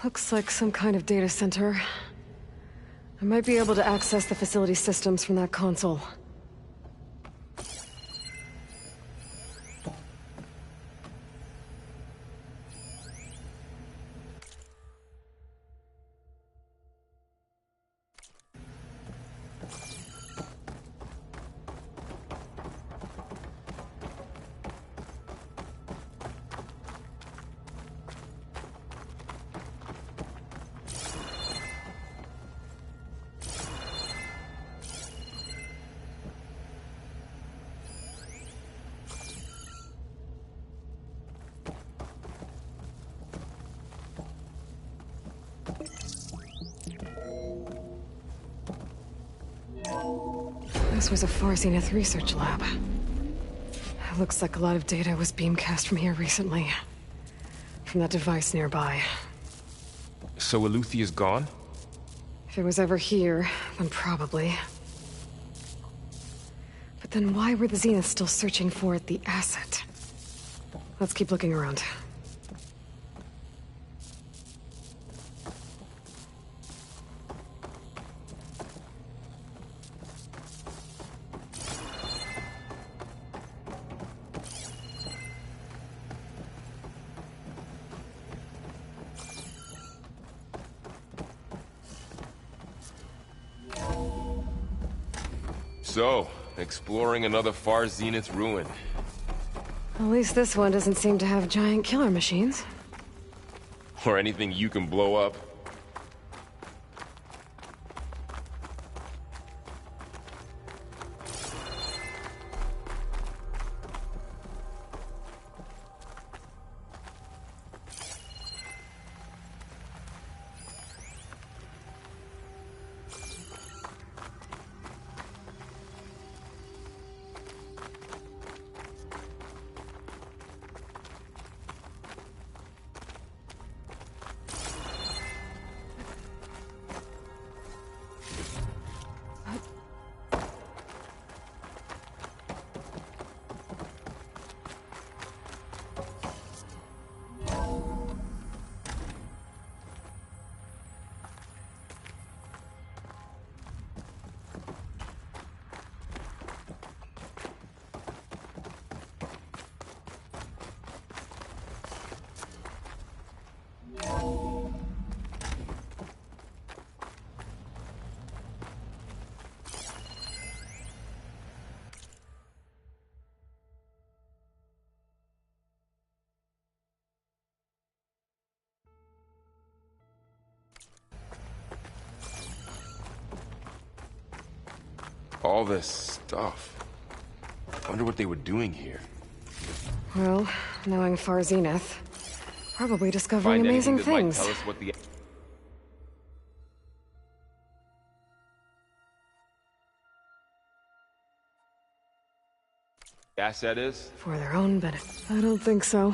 Looks like some kind of data center. I might be able to access the facility systems from that console. This was a Far Zenith research lab. Looks like a lot of data was beamcast from here recently. From that device nearby. So Eluthia's gone? If it was ever here, then probably. But then why were the Zeniths still searching for the asset? Let's keep looking around. So, exploring another Far Zenith ruin. At least this one doesn't seem to have giant killer machines. Or anything you can blow up. All this stuff. Wonder what they were doing here. Well, knowing Far Zenith, probably discovering Find amazing anything that things. might tell us what the asset is? For their own benefit. I don't think so.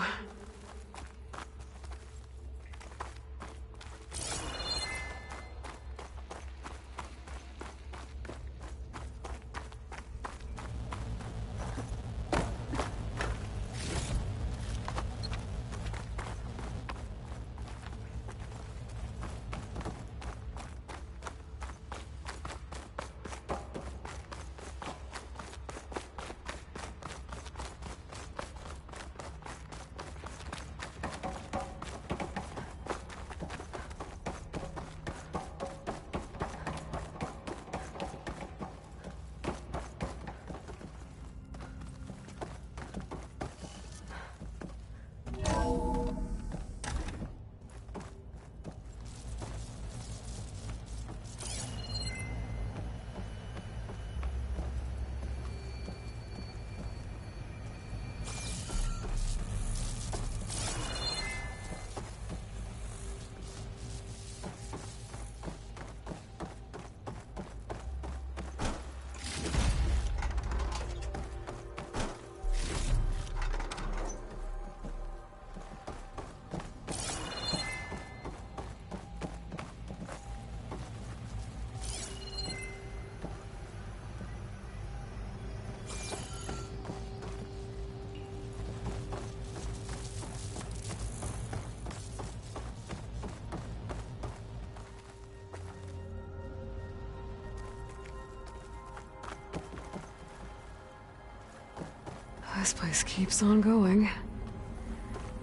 This place keeps on going.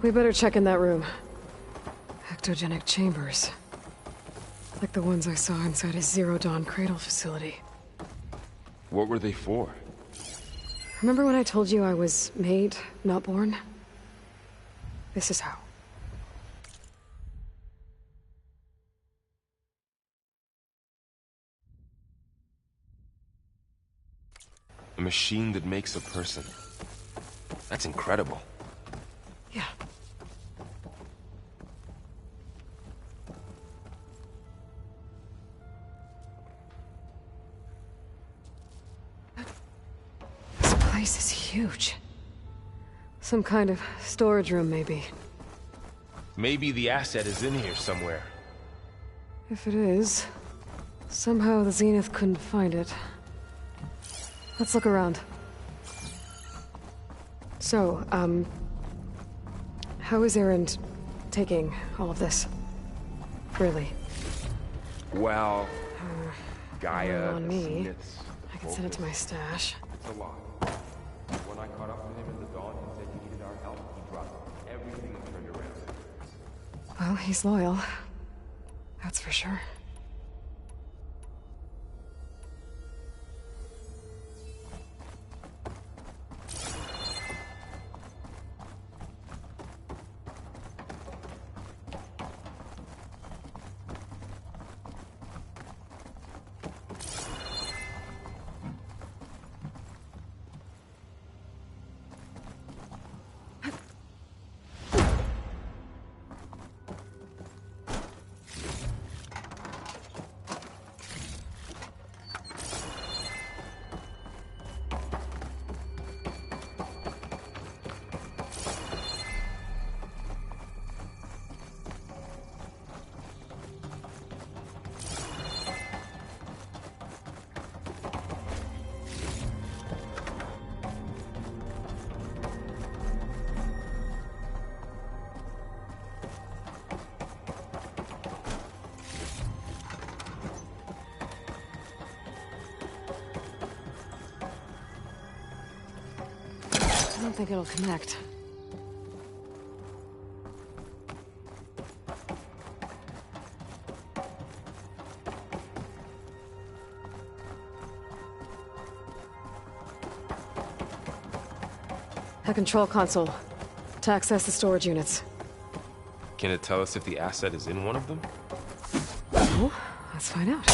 We better check in that room. Ectogenic chambers. Like the ones I saw inside a Zero Dawn cradle facility. What were they for? Remember when I told you I was made, not born? This is how. A machine that makes a person. That's incredible. Yeah. This place is huge. Some kind of storage room, maybe. Maybe the asset is in here somewhere. If it is, somehow the Zenith couldn't find it. Let's look around. So, how is Erend taking all of this? Really? Well, Gaia, on the me. Zeniths, I can send it to my stash. It's a lot. When I caught up with him in the dawn, he said he needed our help. He dropped everything and turned around. Well, he's loyal. That's for sure. I don't think it'll connect. A control console. To access the storage units. Can it tell us if the asset is in one of them? Well, let's find out.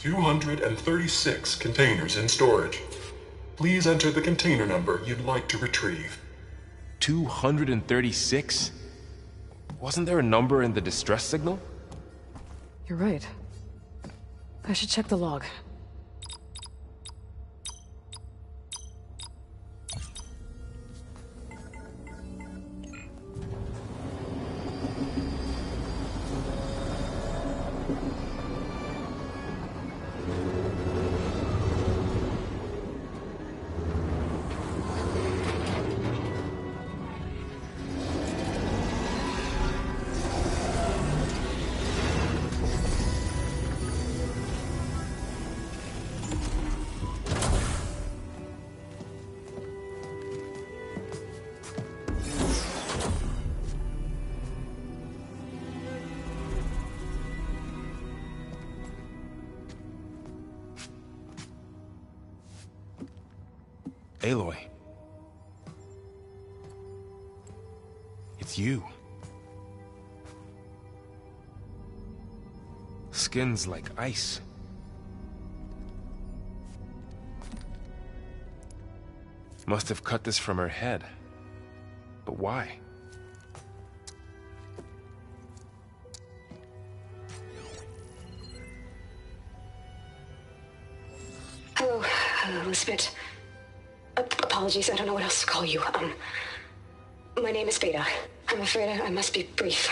$236 containers in storage. Please enter the container number you'd like to retrieve. 236? Wasn't there a number in the distress signal? You're right. I should check the log. Aloy. It's with you. Skin's like ice. Must have cut this from her head. But why? Hello, Elizabeth. Apologies, I don't know what else to call you. My name is Beta. I'm afraid I must be brief.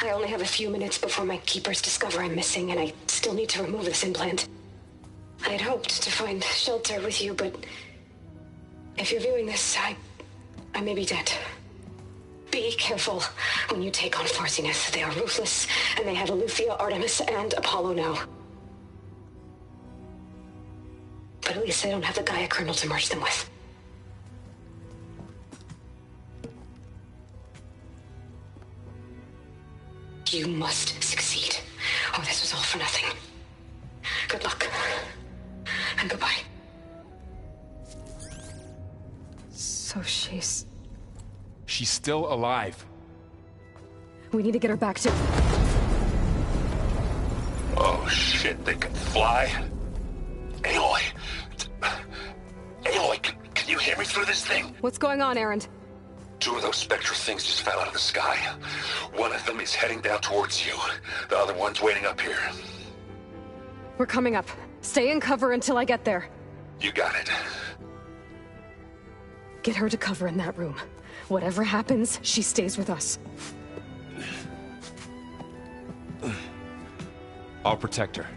I only have a few minutes before my keepers discover I'm missing, and I still need to remove this implant. I had hoped to find shelter with you, but if you're viewing this, I may be dead. Be careful when you take on Far Zenith. They are ruthless, and they have Aletheia, Artemis, and Apollo now. But at least they don't have the Gaia kernel to merge them with. You must succeed, or this was all for nothing. Good luck, and goodbye. So she's still alive. We need to get her back to... Oh shit, they can fly? Aloy! Aloy, can you hear me through this thing? What's going on, Erend? 2 of those Spectre things just fell out of the sky. One of them is heading down towards you. The other one's waiting up here. We're coming up. Stay in cover until I get there. You got it. Get her to cover in that room. Whatever happens, she stays with us. I'll protect her.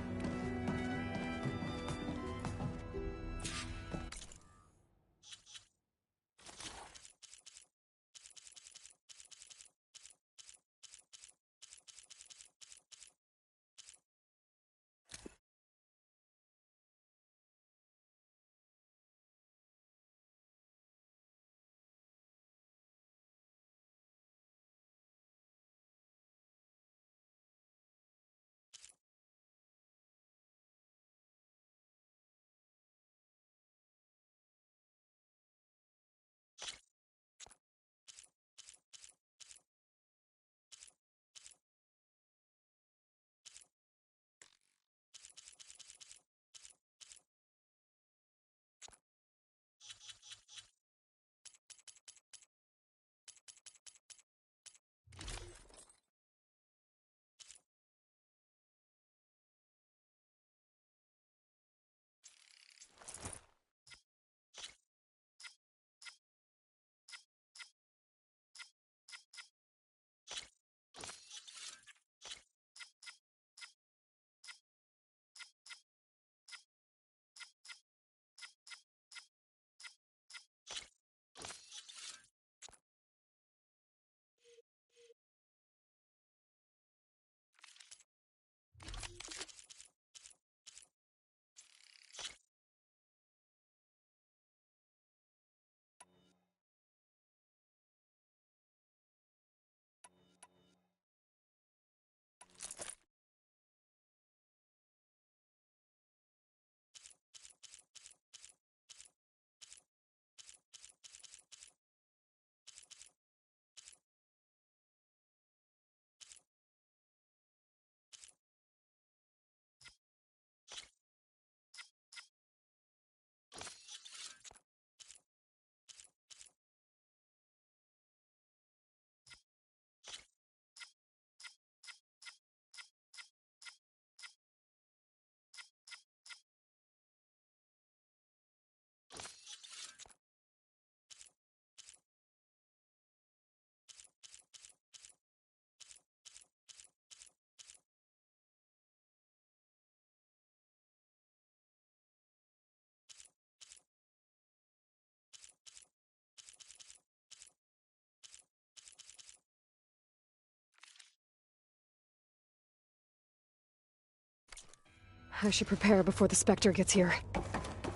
I should prepare before the Spectre gets here.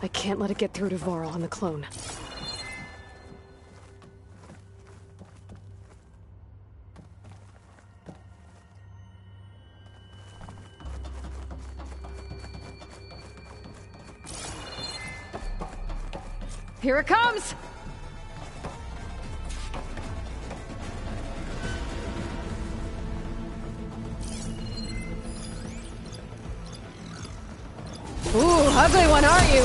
I can't let it get through to Varl and the clone. Here it comes! Ooh, ugly one, aren't you?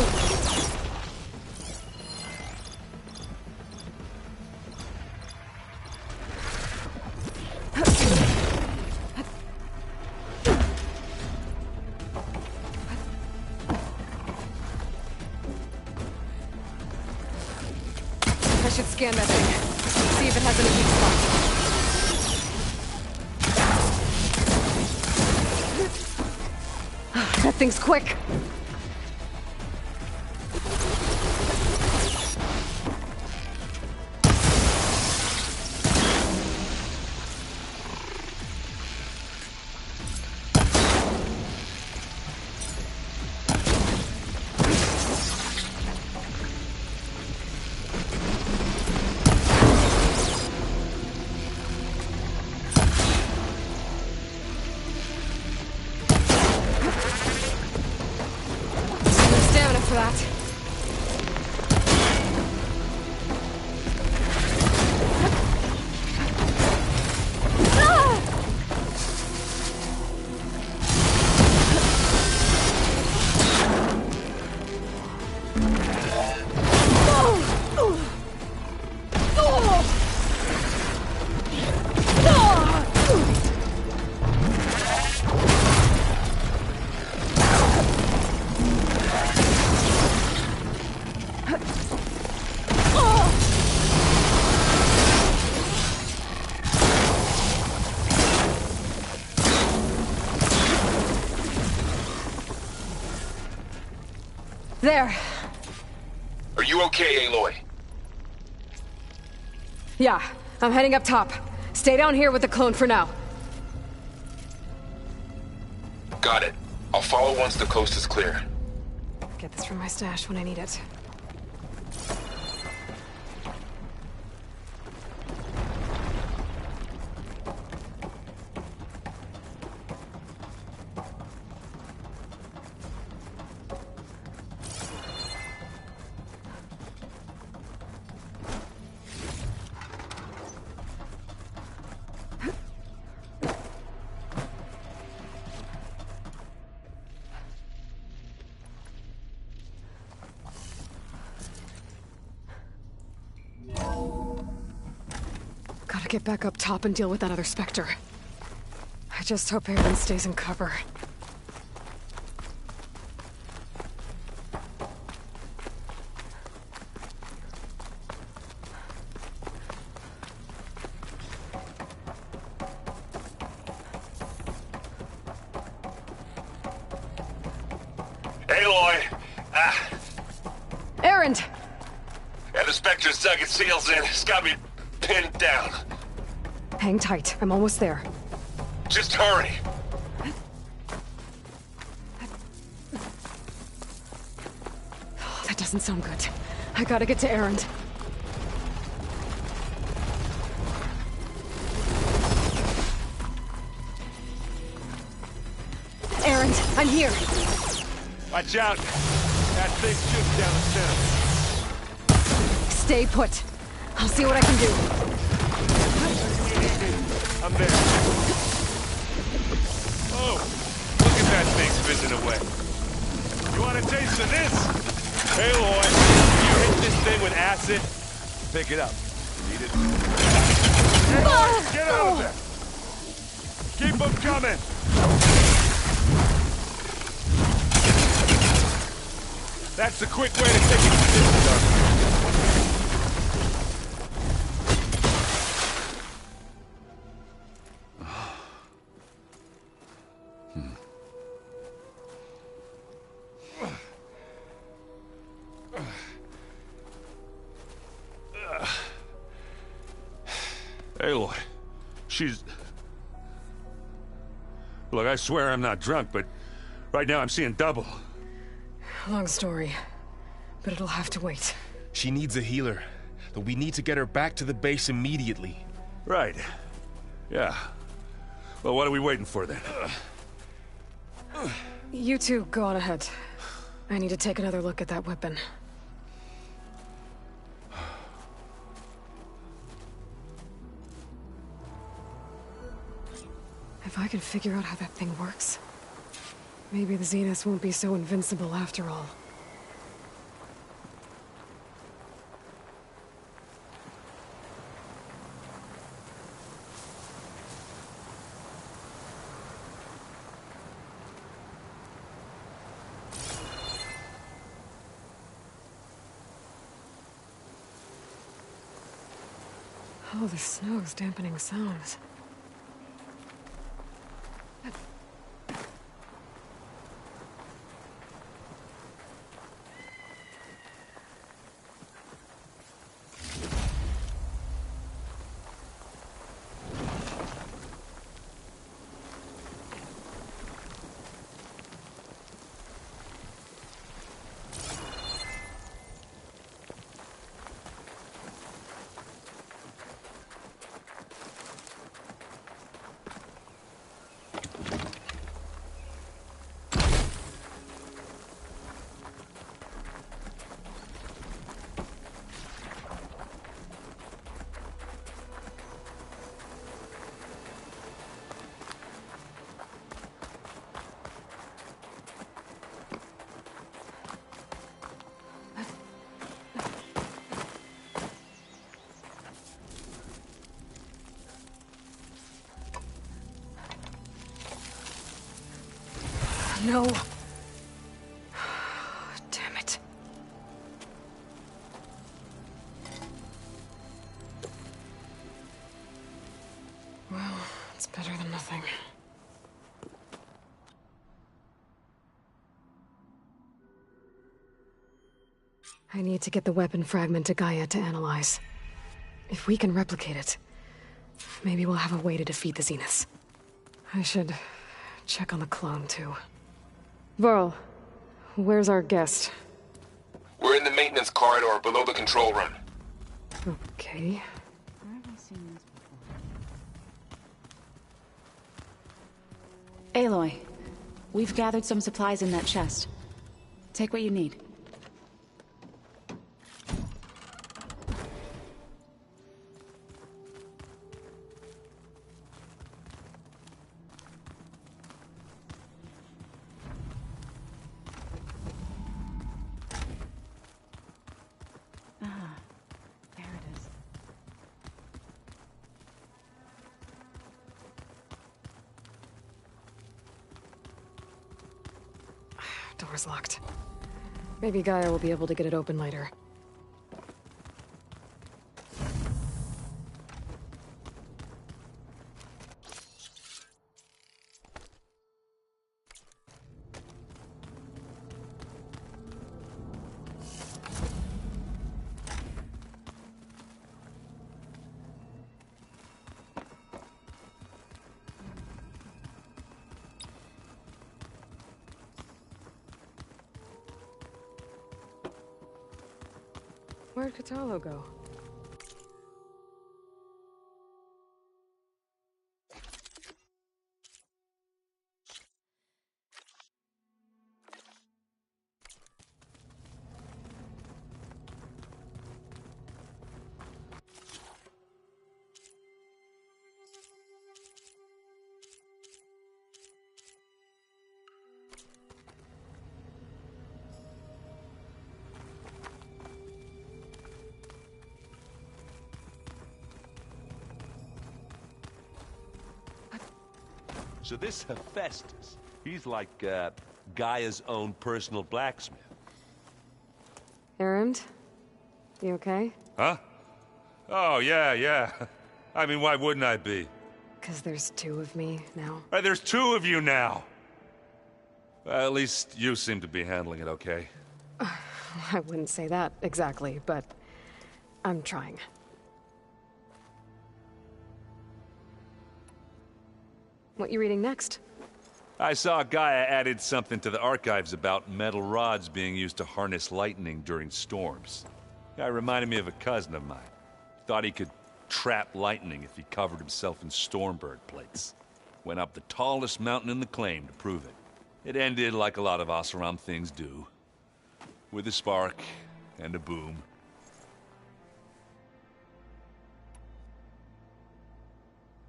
I should scan that thing. See if it has any weak spots. That thing's quick. For that. There. Are you okay, Aloy? Yeah, I'm heading up top. Stay down here with the clone for now. Got it. I'll follow once the coast is clear. Get this from my stash when I need it. Gotta get back up top and deal with that other Spectre. I just hope Aaron stays in cover. Aloy! Aaron! Yeah, the Spectre's dug its heels in. It's got me pinned down. Hang tight. I'm almost there. Just hurry. Oh, that doesn't sound good. I gotta get to Aaron. Aaron, I'm here. Watch out! That thing's shooting down the center. Stay put. I'll see what I can do. I'm there. Oh! Look at that thing fizzing away. You want a taste of this? Hey, Lloyd, you hit this thing with acid? Pick it up. Need it? Hey, Lloyd, get out of there! Keep them coming! That's the quick way to take it to this stuff. Aloy, she's... Look, I swear I'm not drunk, but right now I'm seeing double. Long story, but it'll have to wait. She needs a healer, but we need to get her back to the base immediately. Right. Yeah. Well, what are we waiting for then? You two go on ahead. I need to take another look at that weapon. If I can figure out how that thing works, Maybe the Zeniths won't be so invincible after all. Oh, the snow's dampening sounds. No. Damn it. Well, it's better than nothing. I need to get the weapon fragment to Gaia to analyze. If we can replicate it, maybe we'll have a way to defeat the Zeniths. I should check on the clone, too. Varl, where's our guest? We're in the maintenance corridor below the control room. Okay. Where have I seen this before? Aloy, we've gathered some supplies in that chest. Take what you need. There it is. Door's locked. Maybe Gaia will be able to get it open later. Where'd Katalo go? So this Hephaestus, he's like, Gaia's own personal blacksmith. Erend? You okay? Huh? Oh, yeah. I mean, why wouldn't I be? 'Cause there's two of me now. There's two of you now! At least you seem to be handling it okay. I wouldn't say that exactly, but I'm trying. What you reading next? I saw Gaia added something to the archives about metal rods being used to harness lightning during storms. Guy reminded me of a cousin of mine. Thought he could trap lightning if he covered himself in Stormbird plates. Went up the tallest mountain in the claim to prove it. It ended like a lot of Oseram things do. With a spark and a boom.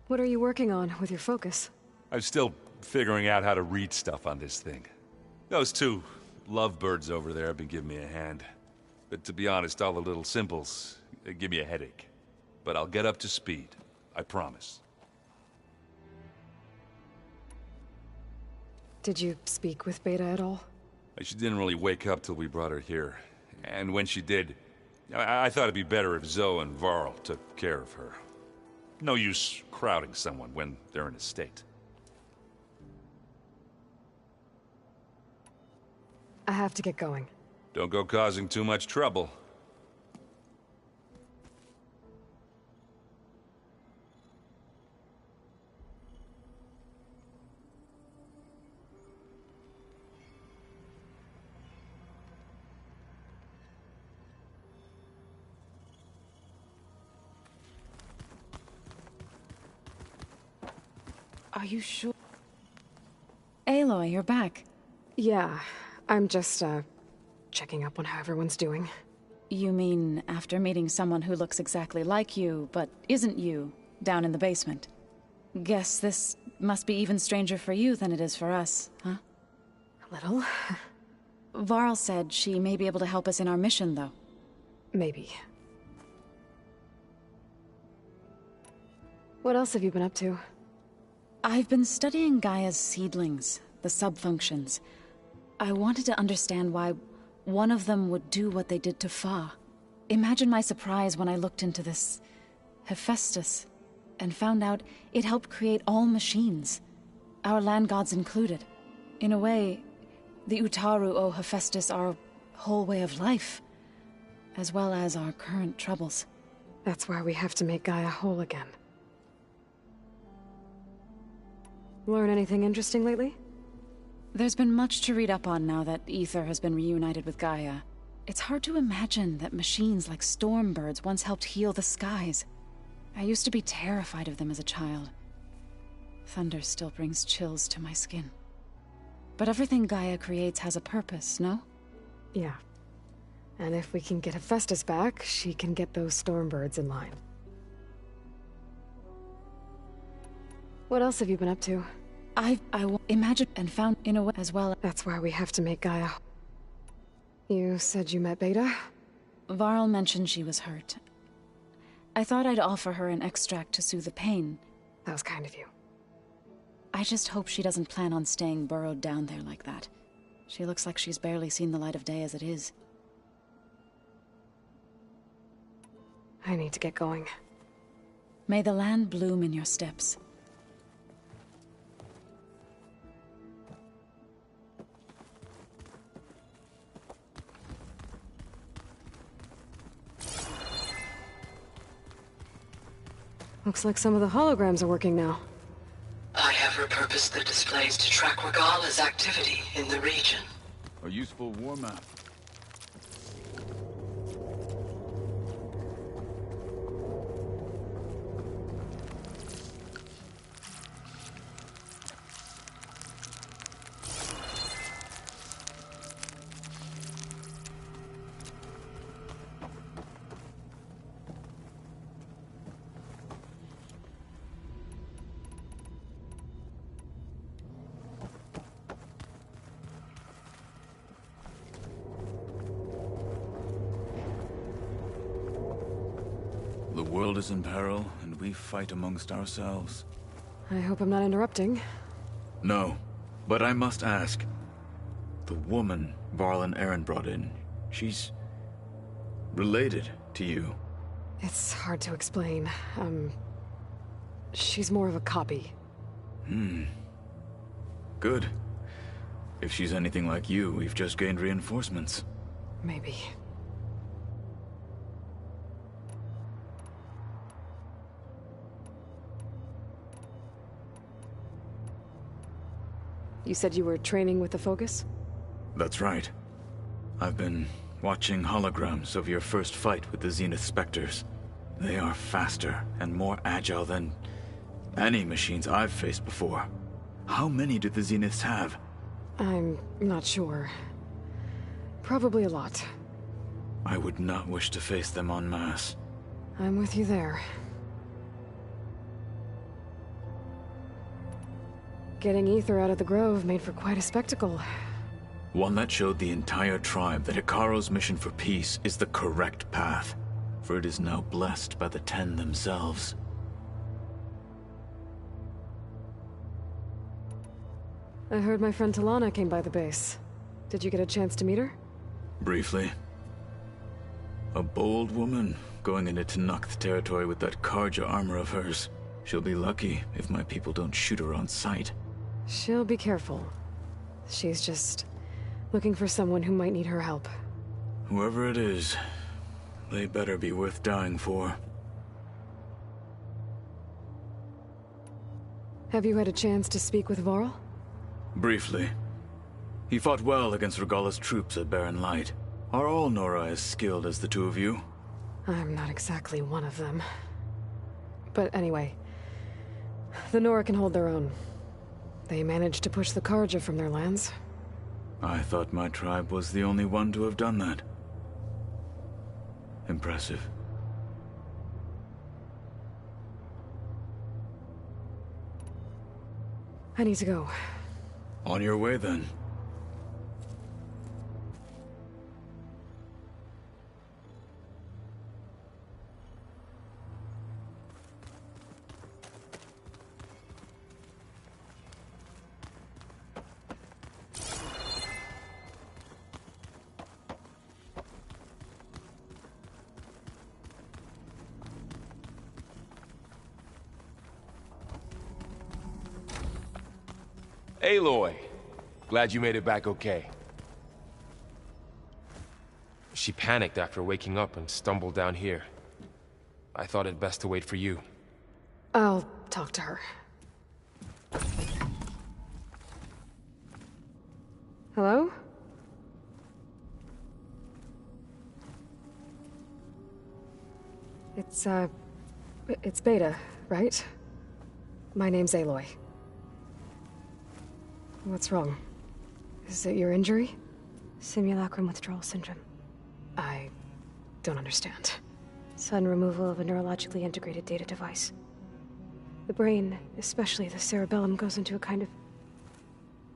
What are you working on with your focus? I'm still figuring out how to read stuff on this thing. Those two lovebirds over there have been giving me a hand. But to be honest, all the little symbols give me a headache. But I'll get up to speed. I promise. Did you speak with Beta at all? She didn't really wake up till we brought her here. And when she did, I thought it'd be better if Zoe and Varl took care of her. No use crowding someone when they're in a state. I have to get going. Don't go causing too much trouble. Are you sure? Aloy, you're back. Yeah, I'm just, checking up on how everyone's doing. You mean after meeting someone who looks exactly like you, but isn't you, down in the basement? Guess this must be even stranger for you than it is for us, huh? A little. Varl said she may be able to help us in our mission, though. Maybe. What else have you been up to? I've been studying Gaia's seedlings, the subfunctions. I wanted to understand why one of them would do what they did to Fa. Imagine my surprise when I looked into this Hephaestus and found out it helped create all machines, our land gods included. In a way, the Utaru owe Hephaestus our whole way of life, as well as our current troubles. That's why we have to make Gaia whole again. Learn anything interesting lately? There's been much to read up on now that Ether has been reunited with Gaia. It's hard to imagine that machines like Stormbirds once helped heal the skies. I used to be terrified of them as a child. Thunder still brings chills to my skin. But everything Gaia creates has a purpose, no? Yeah. And if we can get Hephaestus back, she can get those Stormbirds in line. What else have you been up to? I imagined and found in a way as well. That's why we have to make Gaia. You said you met Beta? Varl mentioned she was hurt. I thought I'd offer her an extract to soothe the pain. That was kind of you. I just hope she doesn't plan on staying burrowed down there like that. She looks like she's barely seen the light of day as it is. I need to get going. May the land bloom in your steps. Looks like some of the holograms are working now. I have repurposed the displays to track Regala's activity in the region. A useful war map. The world is in peril, and we fight amongst ourselves. I hope I'm not interrupting. No, but I must ask. The woman Varl and Aaron brought in, she's related to you. It's hard to explain. She's more of a copy. Good. If she's anything like you, we've just gained reinforcements. Maybe. You said you were training with the Focus? That's right. I've been watching holograms of your first fight with the Zenith Spectres. They are faster and more agile than any machines I've faced before. How many do the Zeniths have? I'm not sure. Probably a lot. I would not wish to face them en masse. I'm with you there. Getting ether out of the grove made for quite a spectacle. One that showed the entire tribe that Hikaru's mission for peace is the correct path, for it is now blessed by the Ten themselves. I heard my friend Talana came by the base. Did you get a chance to meet her? Briefly. A bold woman, going into Tenakth territory with that Karja armor of hers. She'll be lucky if my people don't shoot her on sight. She'll be careful. She's just looking for someone who might need her help. Whoever it is, they better be worth dying for. Have you had a chance to speak with Varl? Briefly. He fought well against Regalla's troops at Barren Light. Are all Nora as skilled as the two of you? I'm not exactly one of them. But anyway, the Nora can hold their own. They managed to push the Karja from their lands. I thought my tribe was the only one to have done that. Impressive. I need to go. On your way, then. Aloy, glad you made it back okay. She panicked after waking up and stumbled down here. I thought it best to wait for you. I'll talk to her. Hello? It's Beta, right? My name's Aloy. What's wrong? Is it your injury? Simulacrum withdrawal syndrome. I don't understand. Sudden removal of a neurologically integrated data device. The brain, especially the cerebellum, goes into a kind of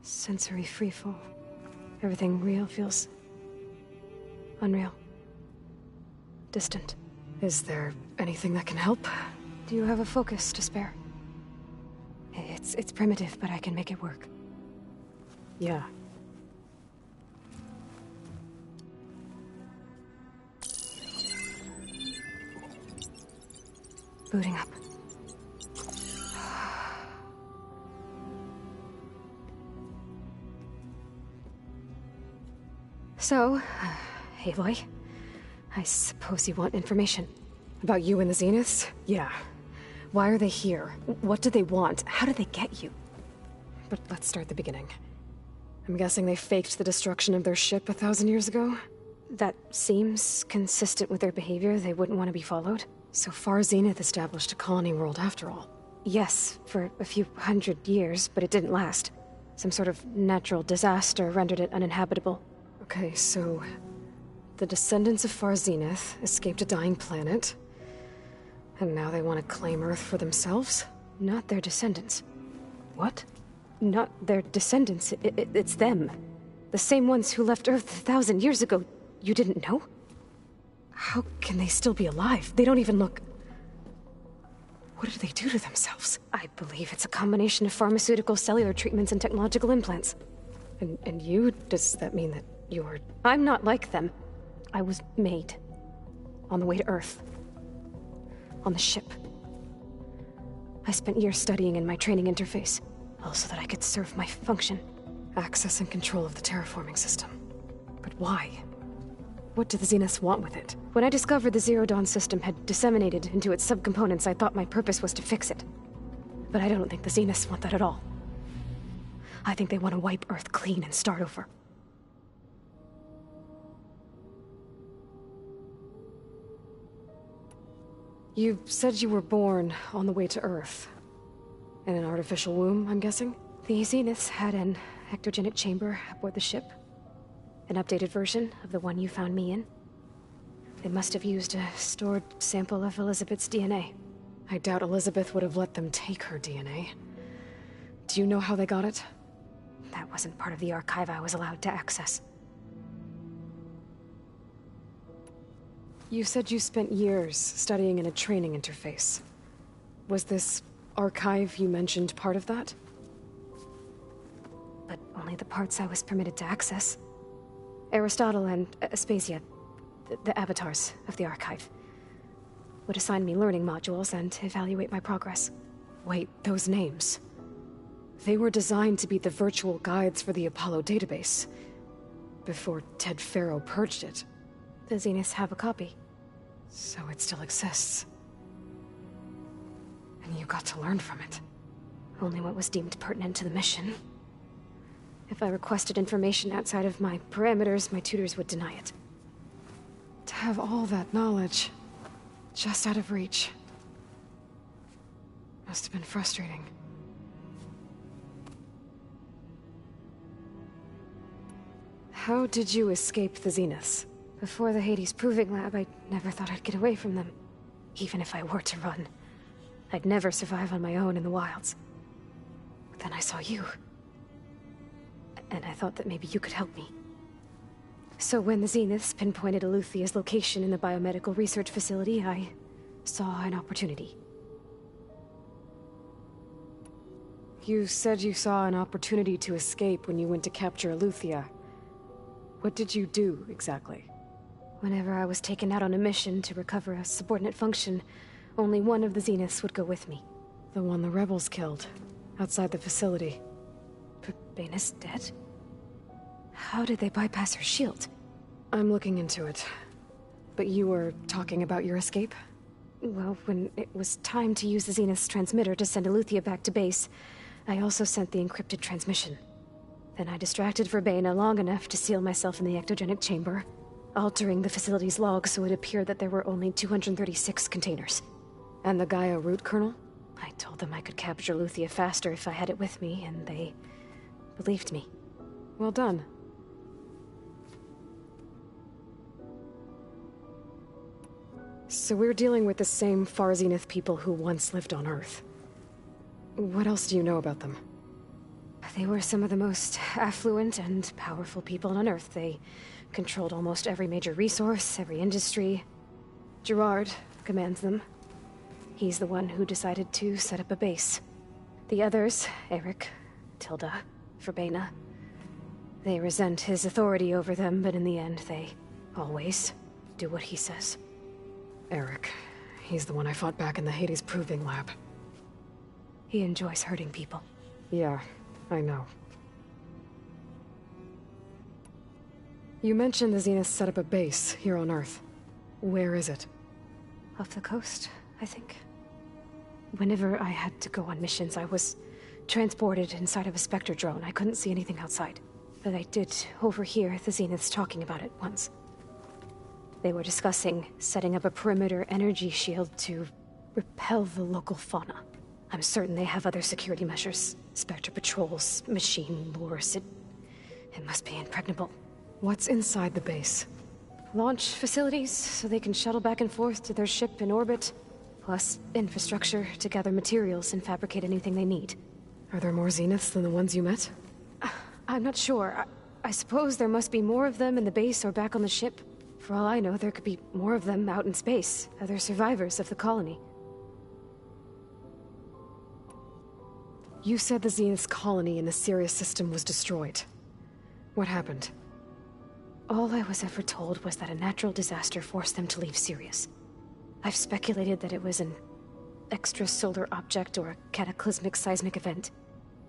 sensory freefall. Everything real feels unreal. Distant. Is there anything that can help? Do you have a focus to spare? It's primitive, but I can make it work. Yeah. Booting up. So, Aloy, I suppose you want information. About you and the Zeniths? Yeah. Why are they here? What do they want? How did they get you? But let's start at the beginning. I'm guessing they faked the destruction of their ship 1,000 years ago? That seems consistent with their behavior. They wouldn't want to be followed. So far, Zenith established a colony world after all. Yes, for a few hundred years, but it didn't last. Some sort of natural disaster rendered it uninhabitable. Okay, so the descendants of Far Zenith escaped a dying planet, and now they want to claim Earth for themselves? Not their descendants. What? Not their descendants. It's them. The same ones who left Earth 1,000 years ago. You didn't know? How can they still be alive? They don't even look... What did they do to themselves? I believe it's a combination of pharmaceutical, cellular treatments, and technological implants. And you? Does that mean that you're... I'm not like them. I was made. On the way to Earth. On the ship. I spent years studying in my training interface, all so that I could serve my function. Access and control of the terraforming system. But why? What do the Zeniths want with it? When I discovered the Zero Dawn system had disseminated into its subcomponents, I thought my purpose was to fix it. But I don't think the Zeniths want that at all. I think they want to wipe Earth clean and start over. You said you were born on the way to Earth. In an artificial womb, I'm guessing? The Zeniths had an ectogenic chamber aboard the ship. An updated version of the one you found me in. They must have used a stored sample of Elizabeth's DNA. I doubt Elizabeth would have let them take her DNA. Do you know how they got it? That wasn't part of the archive I was allowed to access. You said you spent years studying in a training interface. Was this archive you mentioned part of that? But only the parts I was permitted to access. Aristotle and Aspasia, the avatars of the archive, would assign me learning modules and evaluate my progress. Wait, those names. They were designed to be the virtual guides for the Apollo database, before Ted Faro purged it. The Zeniths have a copy. So it still exists. And you got to learn from it. Only what was deemed pertinent to the mission. If I requested information outside of my parameters, my tutors would deny it. To have all that knowledge, just out of reach. Must have been frustrating. How did you escape the Zeniths? Before the Hades Proving Lab, I never thought I'd get away from them. Even if I were to run, I'd never survive on my own in the wilds. But then I saw you. And I thought that maybe you could help me. So when the Zeniths pinpointed Eluthia's location in the biomedical research facility, I saw an opportunity. You said you saw an opportunity to escape when you went to capture Eluthia. What did you do, exactly? Whenever I was taken out on a mission to recover a subordinate function, only one of the Zeniths would go with me. The one the rebels killed, outside the facility. But Baina's dead? How did they bypass her shield? I'm looking into it. But you were talking about your escape? Well, when it was time to use the Zenith's transmitter to send Eluthia back to base, I also sent the encrypted transmission. Then I distracted Verbena long enough to seal myself in the ectogenic chamber, altering the facility's log so it appeared that there were only 236 containers. And the Gaia root kernel? I told them I could capture Luthia faster if I had it with me, and they believed me. Well done. So we're dealing with the same Far Zenith people who once lived on Earth. What else do you know about them? They were some of the most affluent and powerful people on Earth. They controlled almost every major resource, every industry. Gerard commands them. He's the one who decided to set up a base. The others, Eric, Tilda, Verbena, they resent his authority over them, but in the end, they always do what he says. Eric. He's the one I fought back in the Hades Proving Lab. He enjoys hurting people. Yeah, I know. You mentioned the Zeniths set up a base here on Earth. Where is it? Off the coast, I think. Whenever I had to go on missions, I was transported inside of a Spectre drone. I couldn't see anything outside. But I did overhear the Zeniths talking about it once. They were discussing setting up a perimeter energy shield to repel the local fauna. I'm certain they have other security measures. Spectre patrols, machine lures. It must be impregnable. What's inside the base? Launch facilities, so they can shuttle back and forth to their ship in orbit. Plus, infrastructure to gather materials and fabricate anything they need. Are there more Zeniths than the ones you met? I'm not sure. I suppose there must be more of them in the base or back on the ship. For all I know, there could be more of them out in space, other survivors of the colony. You said the Zenith's colony in the Sirius system was destroyed. What happened? All I was ever told was that a natural disaster forced them to leave Sirius. I've speculated that it was an extrasolar object or a cataclysmic seismic event.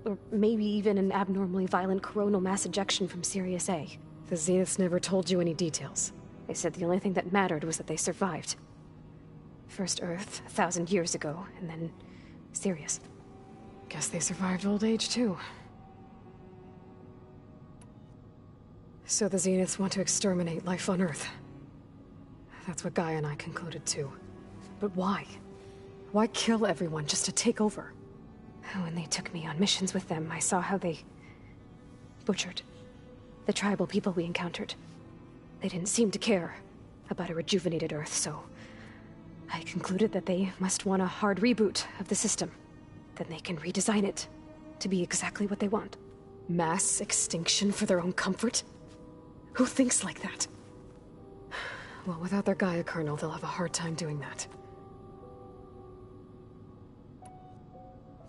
Or maybe even an abnormally violent coronal mass ejection from Sirius A. The Zeniths never told you any details. They said the only thing that mattered was that they survived. First Earth, 1,000 years ago, and then Sirius. Guess they survived old age, too. So the Zeniths want to exterminate life on Earth. That's what Gaia and I concluded, too. But why? Why kill everyone just to take over? When they took me on missions with them, I saw how they butchered the tribal people we encountered. They didn't seem to care about a rejuvenated Earth, so I concluded that they must want a hard reboot of the system. Then they can redesign it, to be exactly what they want. Mass extinction for their own comfort? Who thinks like that? Well, without their Gaia kernel, they'll have a hard time doing that.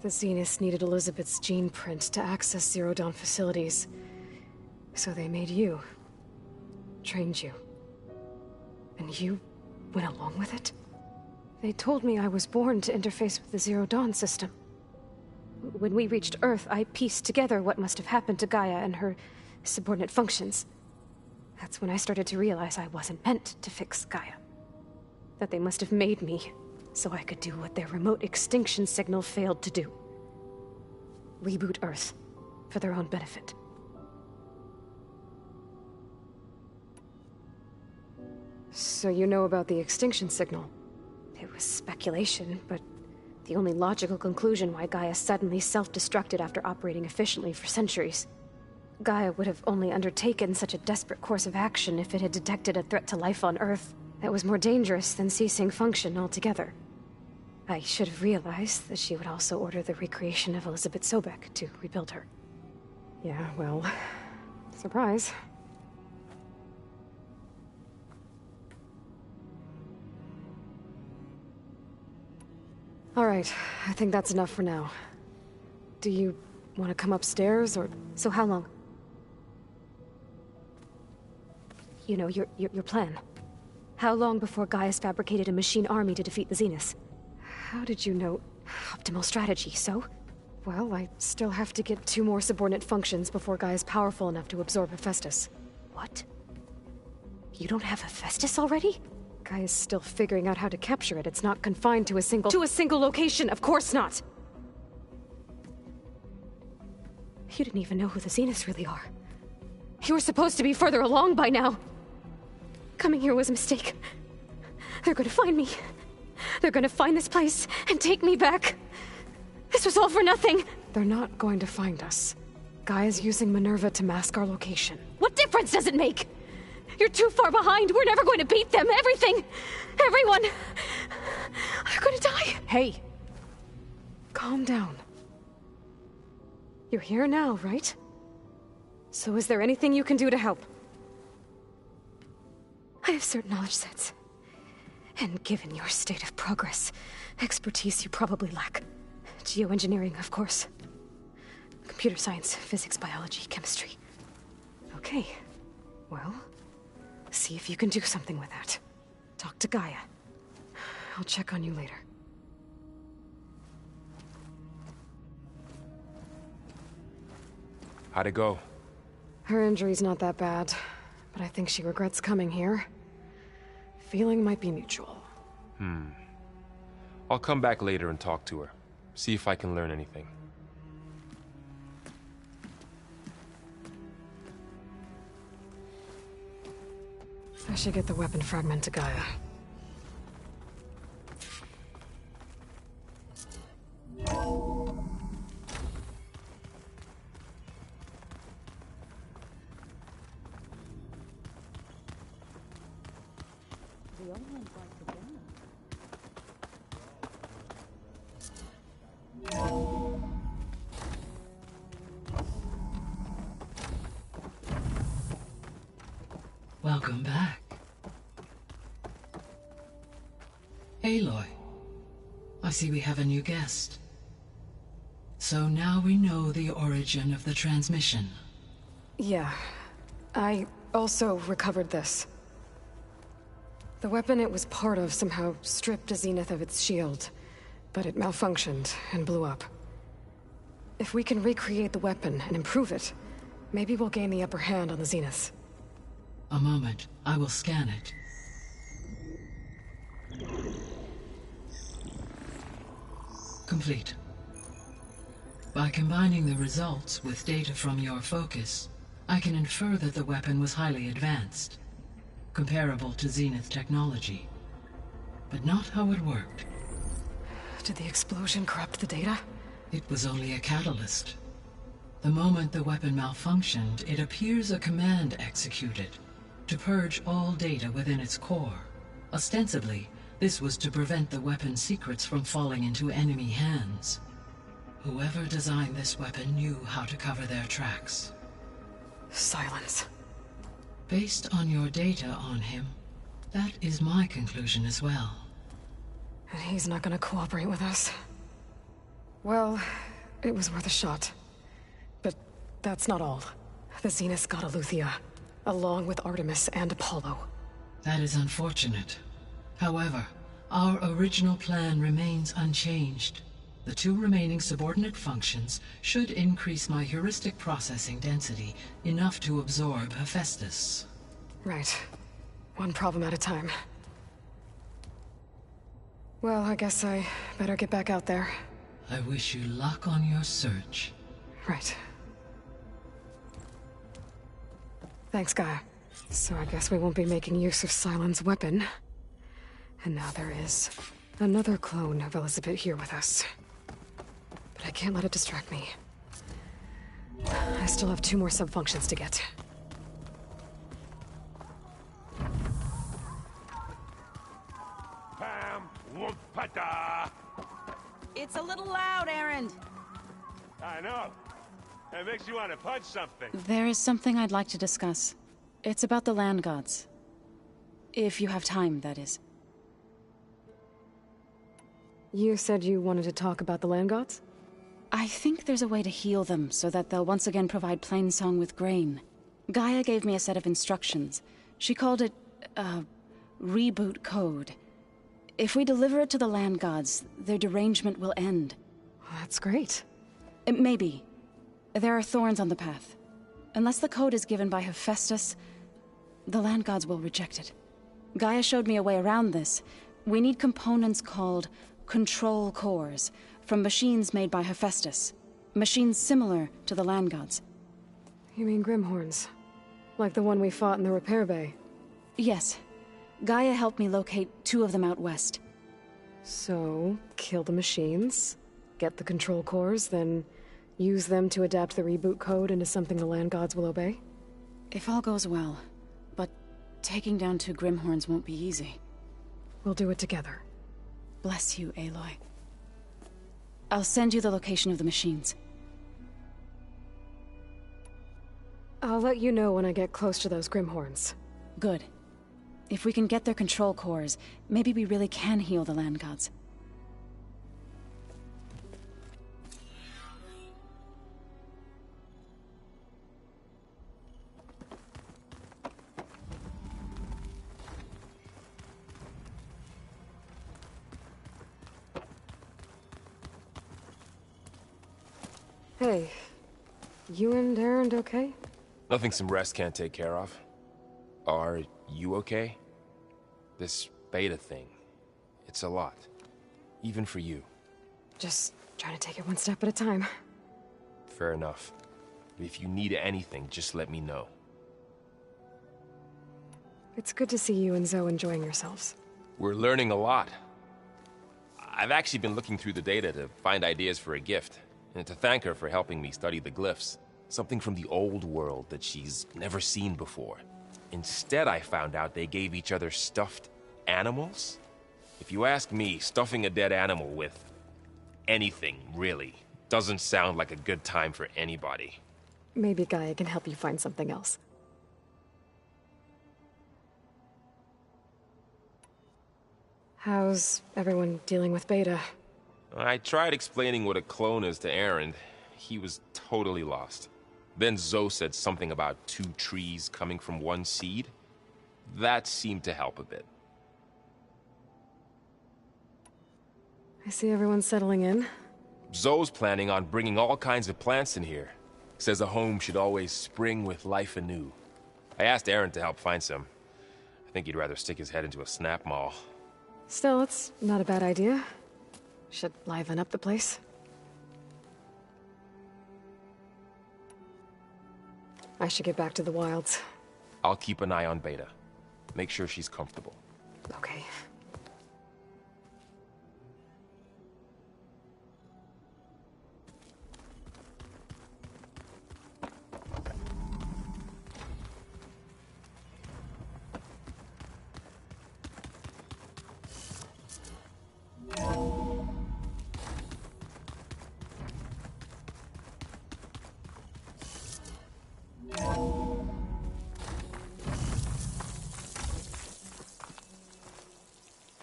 The Zeniths needed Elizabeth's gene print to access Zero Dawn facilities. So they made you. Trained you. And you went along with it? They told me I was born to interface with the Zero Dawn system. When we reached Earth, I pieced together what must have happened to Gaia and her subordinate functions. That's when I started to realize I wasn't meant to fix Gaia. That they must have made me so I could do what their remote extinction signal failed to do. Reboot Earth for their own benefit. So you know about the extinction signal? It was speculation, but the only logical conclusion why Gaia suddenly self-destructed after operating efficiently for centuries. Gaia would have only undertaken such a desperate course of action if it had detected a threat to life on Earth that was more dangerous than ceasing function altogether. I should have realized that she would also order the recreation of Elizabeth Sobek to rebuild her. Yeah, well, surprise. All right, I think that's enough for now. Do you want to come upstairs, or... So how long? You know, your plan. How long before Gaia's fabricated a machine army to defeat the Zeniths? How did you know? Optimal strategy, so? Well, I still have to get 2 more subordinate functions before Gaia's powerful enough to absorb Hephaestus. What? You don't have Hephaestus already? Gaia's still figuring out how to capture it. It's not confined to a single... To a single location, of course not! You didn't even know who the Zeniths really are. You were supposed to be further along by now. Coming here was a mistake. They're gonna find me. They're gonna find this place and take me back. This was all for nothing. They're not going to find us. Gaia's using Minerva to mask our location. What difference does it make? You're too far behind. We're never going to beat them. Everything. Everyone. They're gonna die. Hey. Calm down. You're here now, right? So is there anything you can do to help? I have certain knowledge sets. And given your state of progress, expertise you probably lack. Geoengineering, of course. Computer science, physics, biology, chemistry. Okay. Well, see if you can do something with that. Talk to Gaia. I'll check on you later. How'd it go? Her injury's not that bad, but I think she regrets coming here. Feeling might be mutual. I'll come back later and talk to her. See if I can learn anything. I should get the weapon fragment to Gaia. Welcome back. Aloy, I see we have a new guest. So now we know the origin of the transmission. Yeah. I also recovered this. The weapon it was part of somehow stripped a Zenith of its shield, but it malfunctioned and blew up. If we can recreate the weapon and improve it, maybe we'll gain the upper hand on the Zeniths. A moment, I will scan it. Complete. By combining the results with data from your focus, I can infer that the weapon was highly advanced, comparable to Zenith technology, but not how it worked. Did the explosion corrupt the data? It was only a catalyst. The moment the weapon malfunctioned, it appears a command executed to purge all data within its core. Ostensibly, this was to prevent the weapon's secrets from falling into enemy hands. Whoever designed this weapon knew how to cover their tracks. Silence. Based on your data on him, that is my conclusion as well. And he's not gonna cooperate with us. Well, it was worth a shot. But that's not all. The Zeniths got Aletheia, along with Artemis and Apollo. That is unfortunate. However, our original plan remains unchanged. The 2 remaining subordinate functions should increase my heuristic processing density enough to absorb Hephaestus. Right. One problem at a time. Well, I guess I better get back out there. I wish you luck on your search. Right. Thanks, Gaia. So I guess we won't be making use of Cylon's weapon. And now there is another clone of Elizabeth here with us. But I can't let it distract me. I still have 2 more sub-functions to get. Pam, whoop-pata. It's a little loud, Erend. I know. It makes you want to punch something. There is something I'd like to discuss. It's about the land gods. If you have time, that is. You said you wanted to talk about the land gods? I think there's a way to heal them so that they'll once again provide Plainsong with grain. Gaia gave me a set of instructions. She called it, reboot code. If we deliver it to the land gods, their derangement will end. That's great. Maybe. There are thorns on the path. Unless the code is given by Hephaestus, the land gods will reject it. Gaia showed me a way around this. We need components called control cores, from machines made by Hephaestus. Machines similar to the land gods. You mean Grimhorns? Like the one we fought in the repair bay? Yes. Gaia helped me locate 2 of them out west. So, kill the machines, get the control cores, then use them to adapt the reboot code into something the land gods will obey? If all goes well. But taking down 2 Grimhorns won't be easy. We'll do it together. Bless you, Aloy. I'll send you the location of the machines. I'll let you know when I get close to those Grimhorns. Good. If we can get their control cores, maybe we really can heal the land gods. Hey, you and Erend okay? Nothing some rest can't take care of. Are you okay? This beta thing, it's a lot. Even for you. Just trying to take it one step at a time. Fair enough. If you need anything, just let me know. It's good to see you and Zoe enjoying yourselves. We're learning a lot. I've actually been looking through the data to find ideas for a gift, and to thank her for helping me study the glyphs. Something from the old world that she's never seen before. Instead, I found out they gave each other stuffed animals? If you ask me, stuffing a dead animal with anything, really, doesn't sound like a good time for anybody. Maybe Gaia can help you find something else. How's everyone dealing with Beta? I tried explaining what a clone is to Erend. He was totally lost. Then Zoe said something about 2 trees coming from 1 seed. That seemed to help a bit. I see everyone settling in. Zoe's planning on bringing all kinds of plants in here. Says a home should always spring with life anew. I asked Erend to help find some. I think he'd rather stick his head into a snap mall. Still, it's not a bad idea. Should liven up the place. I should get back to the wilds. I'll keep an eye on Beta. Make sure she's comfortable. Okay.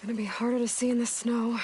Gonna be harder to see in the snow.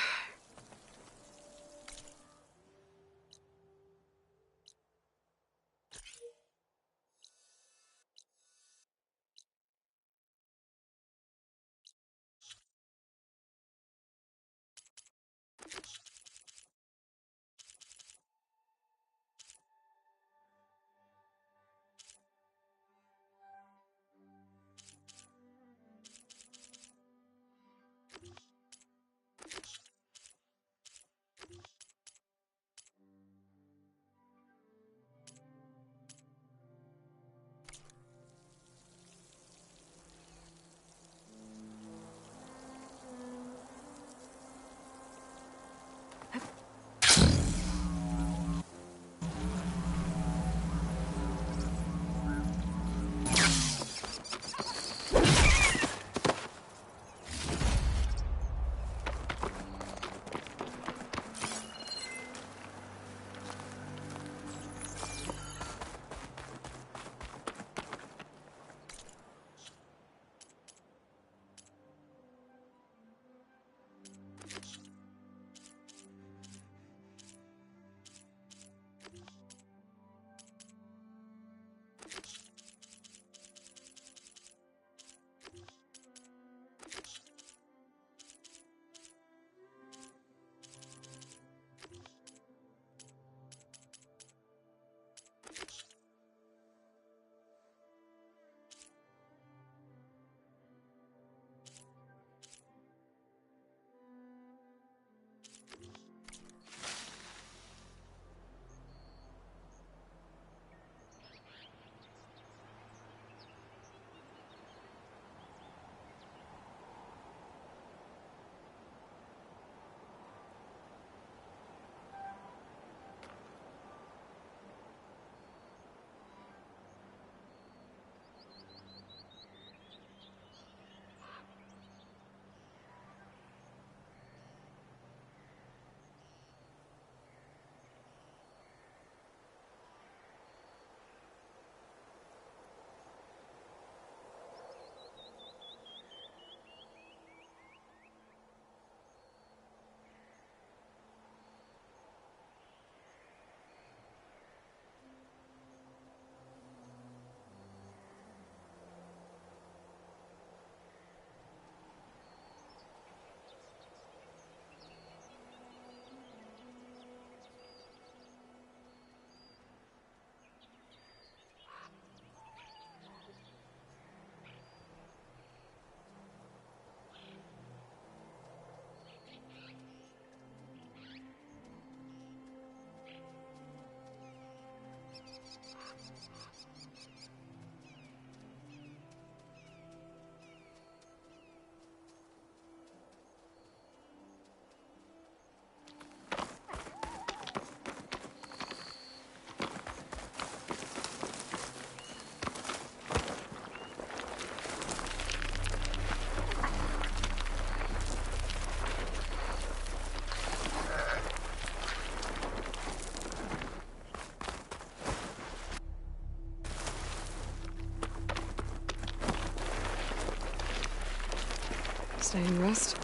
Stay and rest,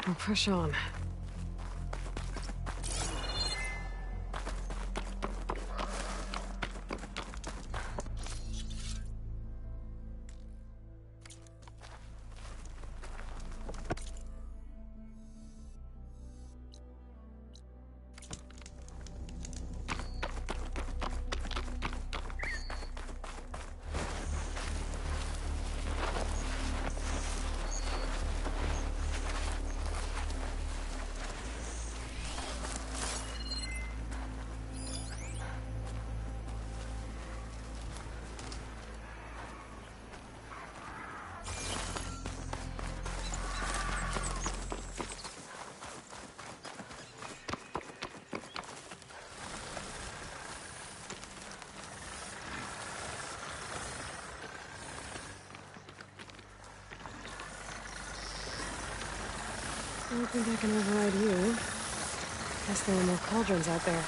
or push on. I don't think I can override you. Guess there are more cauldrons out there.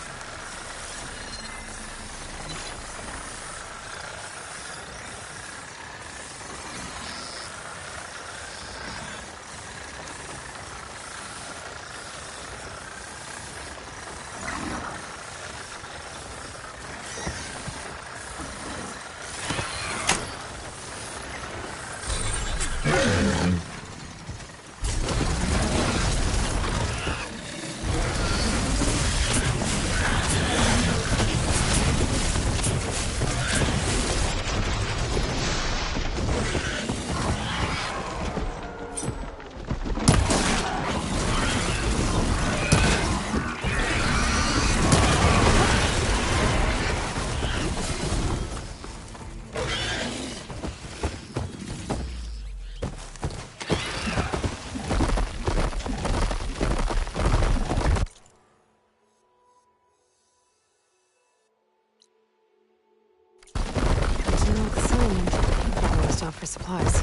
Stop for supplies.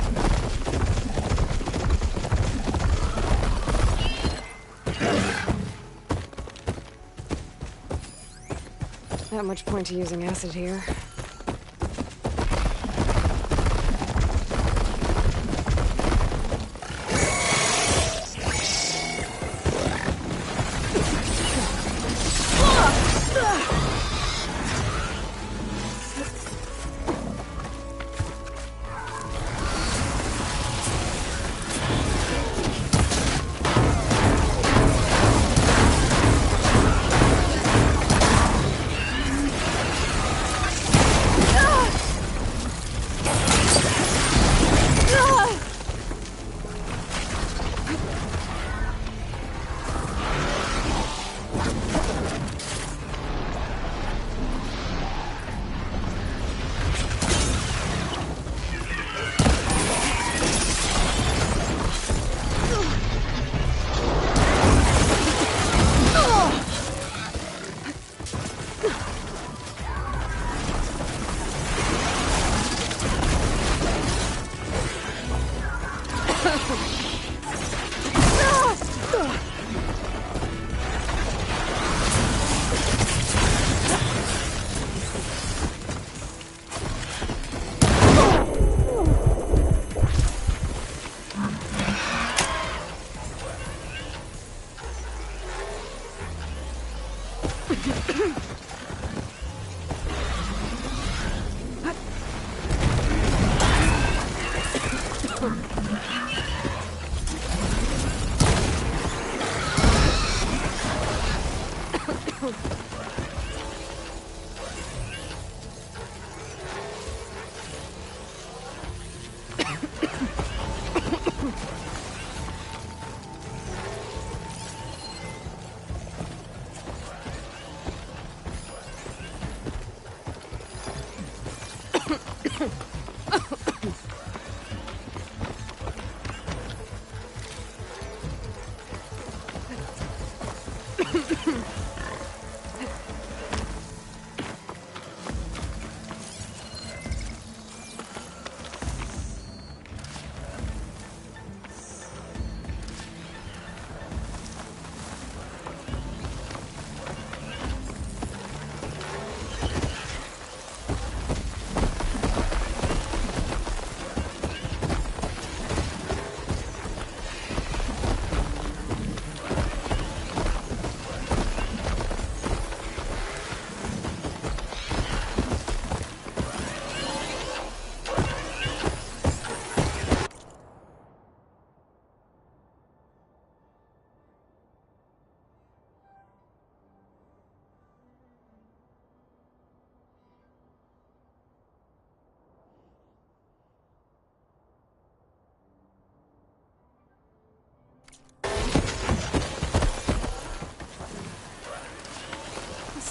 Not much point to using acid here.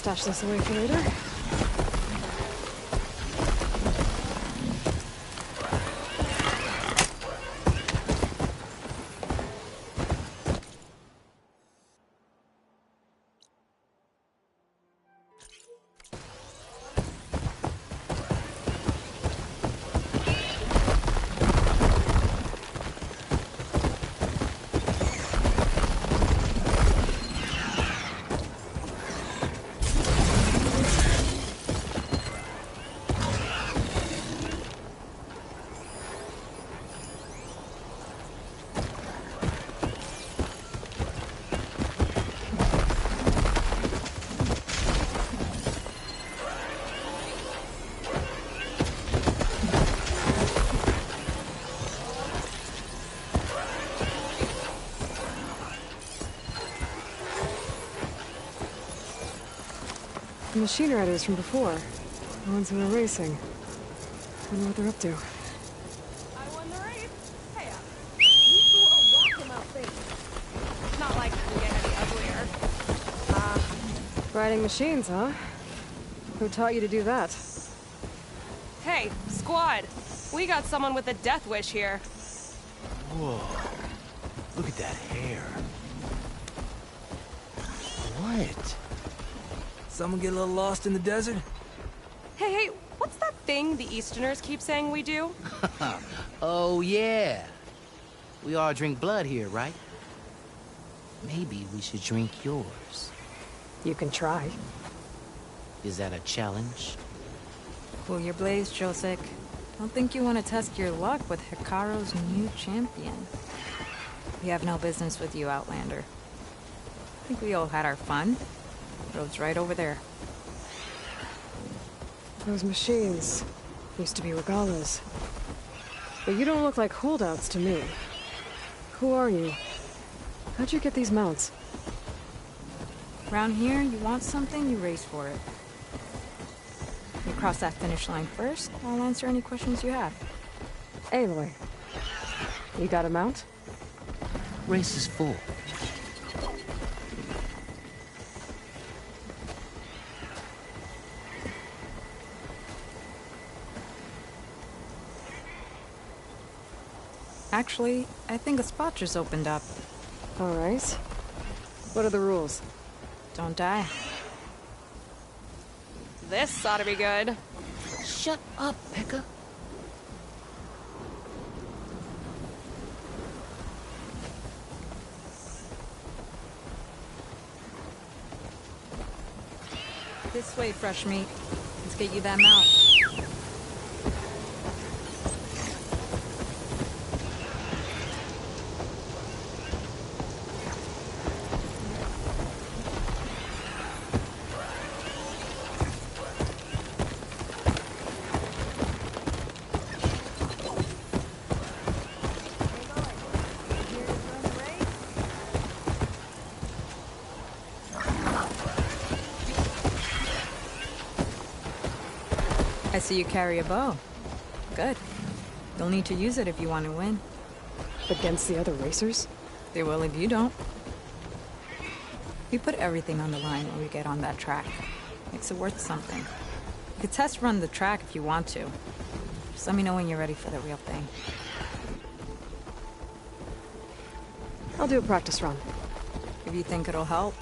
Stash this away for later. The machine riders from before. The ones who were racing. Wonder what they're up to. I won the race. Hey, you two are walking my face. It's not like it can get any uglier. Riding machines, huh? Who taught you to do that? Hey, squad. We got someone with a death wish here. Whoa. Look at that hair. What? Someone get a little lost in the desert? Hey, what's that thing the Easterners keep saying we do? Oh, yeah. We all drink blood here, right? Maybe we should drink yours. You can try. Is that a challenge? Cool your blaze, Josek. Don't think you want to test your luck with Hikaru's new champion. We have no business with you, Outlander. I think we all had our fun. Road's right over there. Those machines used to be regalas. But you don't look like holdouts to me. Who are you? How'd you get these mounts? Around here, you want something, you race for it. You cross that finish line first, I'll answer any questions you have. Aloy, you got a mount? Race is full. Actually, I think a spot just opened up. All right. What are the rules? Don't die. This ought to be good. Shut up, Pekka. This way, fresh meat. Let's get you that mount. I see you carry a bow. Good. You'll need to use it if you want to win. Against the other racers? They will if you don't. We put everything on the line when we get on that track. Makes it worth something. You could test run the track if you want to. Just let me know when you're ready for the real thing. I'll do a practice run. If you think it'll help.